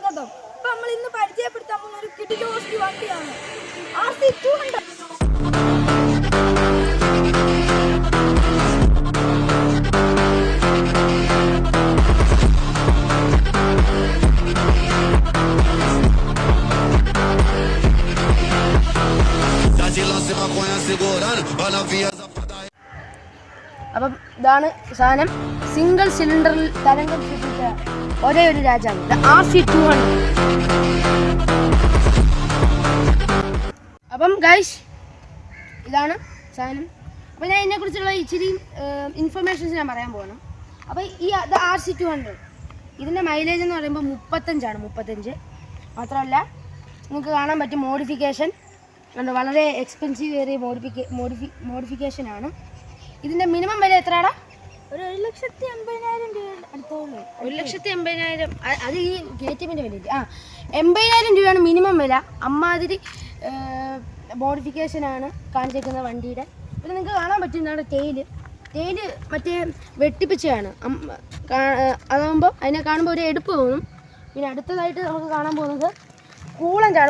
സ്വാഗതം. അപ്പോൾ നമ്മൾ ഇന്ന് പരിചയപ്പെടുത്താൻ പോകുന്ന ഒരു കിടിലോസ്കി വണ്ടിയാണ് RC200. അപ്പം ഇതാണ് സാധനം. സിംഗിൾ സിലിണ്ടറിൽ തരംഗം സൃഷ്ടിച്ച ഒരേ ഒരു രാജാണ് RC200. അപ്പം ഗൈസ് ഇതാണ് സാധനം. അപ്പം ഞാൻ ഇതിനെക്കുറിച്ചുള്ള ഇച്ചിരി ഇൻഫർമേഷൻസ് ഞാൻ പറയാൻ പോകണം. അപ്പോൾ ഈ RC200 ഇതിൻ്റെ മൈലേജ് എന്ന് പറയുമ്പോൾ 35 മാത്രമല്ല നിങ്ങൾക്ക് കാണാൻ പറ്റും മോഡിഫിക്കേഷൻ വളരെ എക്സ്പെൻസീവ് ഏറിയ മോഡിഫിക്കേഷനാണ്. ഇതിൻ്റെ മിനിമം വില എത്രയാടാ? 1,80,000 രൂപ അടുത്തോളൂ. 1,80,000. അത് ഈ KTM-ൻ്റെ വിലയില്ല. 80,000 രൂപയാണ് മിനിമം വില. അമ്മാതിരി മോഡിഫിക്കേഷനാണ് കാണിച്ചേക്കുന്ന വണ്ടിയുടെ. പിന്നെ നിങ്ങൾക്ക് കാണാൻ പറ്റും നമ്മുടെ ടെയില് മറ്റേ വെട്ടിപ്പിച്ചയാണ്. അതാകുമ്പോൾ അതിനെ കാണുമ്പോൾ ഒരു എടുപ്പ് തോന്നും. പിന്നെ അടുത്തതായിട്ട് നമുക്ക് കാണാൻ പോകുന്നത്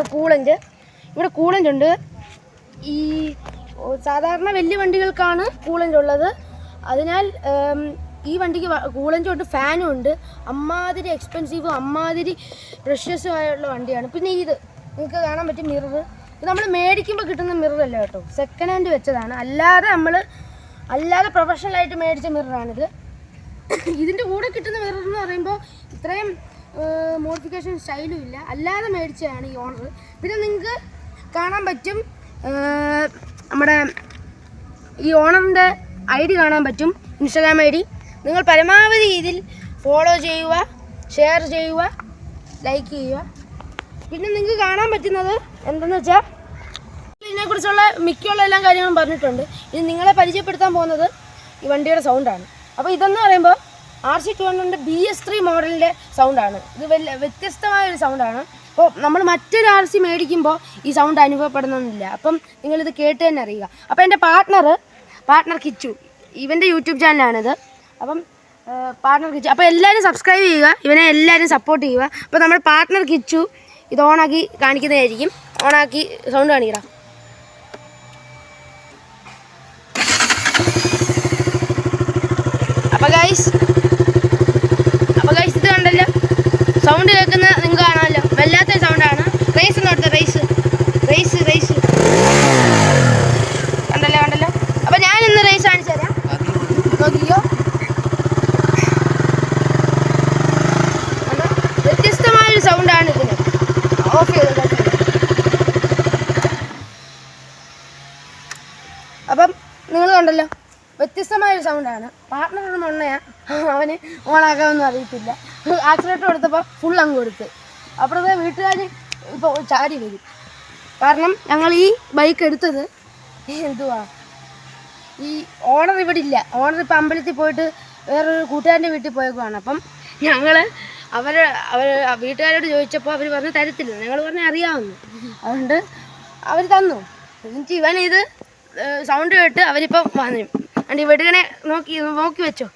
കൂളൻ്റ്. ഇവിടെ കൂളൻ്റ് ഉണ്ട്. ഈ സാധാരണ വലിയ വണ്ടികൾക്കാണ് കൂളൻ്റ് ഉള്ളത്. അതിനാൽ ഈ വണ്ടിക്ക് കൂളൻ്റ് ഉണ്ട്, ഫാനും ഉണ്ട്. അമ്മാതിരി എക്സ്പെൻസീവും അമ്മാതിരി പ്രഷ്യസും ആയുള്ള വണ്ടിയാണ്. പിന്നെ ഇത് നിങ്ങൾക്ക് കാണാൻ പറ്റും മിറർ. ഇത് നമ്മൾ മേടിക്കുമ്പോൾ കിട്ടുന്ന മിററല്ല കേട്ടോ, സെക്കൻഡ് ഹാൻഡ് വെച്ചതാണ്. അല്ലാതെ പ്രൊഫഷണലായിട്ട് മേടിച്ച മിററാണിത്. ഇതിൻ്റെ കൂടെ കിട്ടുന്ന മിറർ എന്ന് പറയുമ്പോൾ ഇത്രയും മോഡിഫിക്കേഷൻ സ്റ്റൈലും ഇല്ല, അല്ലാതെ മേടിച്ചതാണ് ഈ ഓണർ. പിന്നെ നിങ്ങൾക്ക് കാണാൻ പറ്റും നമ്മുടെ ഈ ഓണറിൻ്റെ ID കാണാൻ പറ്റും, ഇൻസ്റ്റാഗ്രാം ID. നിങ്ങൾ പരമാവധി ഇതിൽ ഫോളോ ചെയ്യുക, ഷെയർ ചെയ്യുക, ലൈക്ക് ചെയ്യുക. പിന്നെ നിങ്ങൾക്ക് കാണാൻ പറ്റുന്നത് എന്തെന്ന് വെച്ചാൽ ഇതിനെക്കുറിച്ചുള്ള മിക്കുള്ള എല്ലാ കാര്യങ്ങളും പറഞ്ഞിട്ടുണ്ട്. ഇത് നിങ്ങളെ പരിചയപ്പെടുത്താൻ പോകുന്നത് ഈ വണ്ടിയുടെ സൗണ്ടാണ്. അപ്പോൾ ഇതെന്ന് പറയുമ്പോൾ RC200 BS3 മോഡലിൻ്റെ സൗണ്ടാണ്. ഇത് വ്യത്യസ്തമായൊരു സൗണ്ടാണ്. അപ്പോൾ നമ്മൾ മറ്റൊരു RC മേടിക്കുമ്പോൾ ഈ സൗണ്ട് അനുഭവപ്പെടുന്നൊന്നുമില്ല. അപ്പം നിങ്ങളിത് കേട്ട് തന്നെ അറിയുക. അപ്പോൾ എൻ്റെ പാർട്ട്ണർ കിച്ചു, ഇവൻ്റെ യൂട്യൂബ് ചാനലാണിത്. അപ്പം പാർട്ട്ണർ കിച്ചു, അപ്പോൾ എല്ലാവരും സബ്സ്ക്രൈബ് ചെയ്യുക, ഇവനെ എല്ലാവരും സപ്പോർട്ട് ചെയ്യുക. അപ്പോൾ നമ്മുടെ പാർട്ട്ണർ കിച്ചു ഇത് ഓണാക്കി കാണിക്കുന്നതായിരിക്കും. ഓണാക്കി സൗണ്ട് കാണിക്കണം. അപ്പോൾ ഗൈസ് ഇത് കണ്ടല്ലോ, സൗണ്ട് കേൾക്കുന്ന നിങ്ങൾക്ക് കാണാമല്ലോ, വല്ലാത്തൊരു സൗണ്ടാണ്. റേസ് എന്ന് കൊടുത്ത റേസ് കണ്ടല്ലോ. അപ്പോൾ ഞാൻ ഇന്ന് റേസ് കാണിച്ചു തരാം, നോക്കിയോ. വ്യത്യസ്തമായൊരു സൗണ്ടാണ് ഇതിന്. ഓഫ് ചെയ്ത് അപ്പം നിങ്ങൾ കണ്ടല്ലോ, വ്യത്യസ്തമായൊരു സൗണ്ടാണ്. പാർട്ട്ണർ മണ്ണയാണ്, അവന് ഓണാക്കാമെന്ന് അറിയത്തില്ല. ആക്സിലേറ്റർ കൊടുത്തപ്പോൾ ഫുൾ അങ്ങ് കൊടുത്ത്. അപ്പോഴത്തെ വീട്ടുകാർ ഇപ്പോൾ ചാടി വരും. കാരണം ഞങ്ങൾ ഈ ബൈക്ക് എടുത്തത് ഈ ഓണർ ഇവിടെ ഇല്ല. ഓണർ ഇപ്പം അമ്പലത്തിൽ പോയിട്ട് വേറൊരു കൂട്ടുകാരൻ്റെ വീട്ടിൽ പോയേക്കുവാണ്. അപ്പം ഞങ്ങൾ അവർ വീട്ടുകാരോട് ചോദിച്ചപ്പോൾ അവർ പറഞ്ഞ് തരത്തില്ല. ഞങ്ങൾ പറഞ്ഞ് അറിയാമെന്ന്. അതുകൊണ്ട് അവർ തന്നു. എന്നിട്ട് ഇവനിത് സൗണ്ട് കേട്ട് അവരിപ്പം വന്നു. അണ്ട് ഇവിടെ ഇങ്ങനെ നോക്കി വെച്ചോ.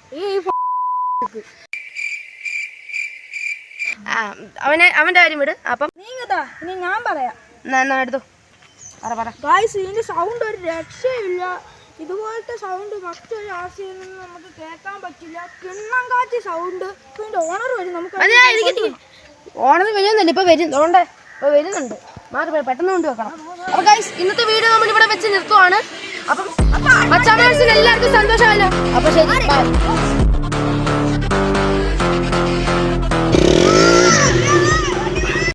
അവൻ്റെ കാര്യം വിട്. അപ്പം നീങ്ങതാ, ഇനി ഞാൻ പറയാം. എന്നാ എടുത്തോ, പറ. ഗായ്സ്, ഇതിൻ്റെ സൗണ്ട് ഒരു രക്ഷയില്ല. ഇതുപോലത്തെ സൗണ്ട് മറ്റൊരു RC-യിൽ നിന്ന് നമുക്ക് കേൾക്കാൻ പറ്റില്ല. കിണ്ണം കാറ്റ് സൗണ്ട്. ഇപ്പം ഇതിൻ്റെ ഓണർ വരും. നമുക്ക് ഓണർ വരുന്നില്ല, ഇപ്പം വരുന്നുണ്ട്. മാറി പെട്ടെന്ന് കൊണ്ട് വെക്കണം. അപ്പോൾ ഗൈസ്, ഇന്നത്തെ വീഡിയോ നമ്മൾ ഇവിടെ വെച്ച് നിർത്തുവാണ്. അപ്പം എല്ലാവർക്കും സന്തോഷമല്ലോ. അപ്പോൾ ശരി, ബൈ.